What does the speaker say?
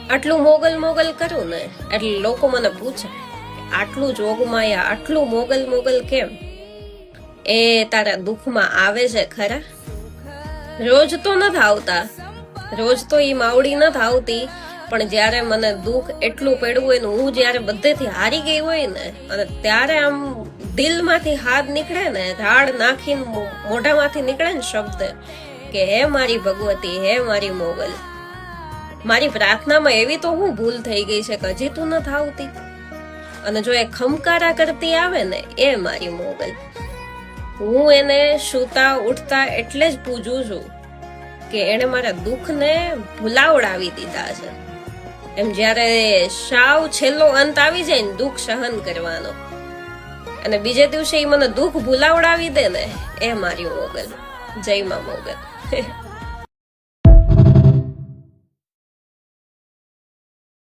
આટલું મોગલ મોગલ કરું ને એટલે લોકો મને પૂછે આટલું જોગમાયા આટલું મોગલ મોગલ કેમ? એ તારા દુઃખમાં આવે છે ખરા? રોજ તો નથી આવતા, રોજ તો ઈ માવડી નથી આવતી, પણ જયારે મને દુઃખ એટલું પડ્યું હોય ને હું જયારે બધેથી હારી ગઈ હોય ને અને ત્યારે આમ દિલમાંથી હાથ નીકળે ને, રાડ નાખીને મોઢામાંથી નીકળે ને શબ્દ કે હે મારી ભગવતી, હે મારી મોગલ, મારી પ્રાર્થનામાં એવી તો હું ભૂલ થઈ ગઈ છે કે હજી તું નથી આવતી. અને જો એ ખમકારા કરતી આવે ને એ મારી મોગલ. હું એને સૂતા ઉઠતા એટલે જ પૂજું છું કે એને મારા દુઃખને ભૂલાવડાવી દીધા છે. એમ જયારે સાવ છેલ્લો અંત આવી જાય ને દુઃખ સહન કરવાનો અને બીજે દિવસે એ મને દુઃખ ભૂલાવડાવી દે ને એ મારી મોગલ. જય માં મોગલ.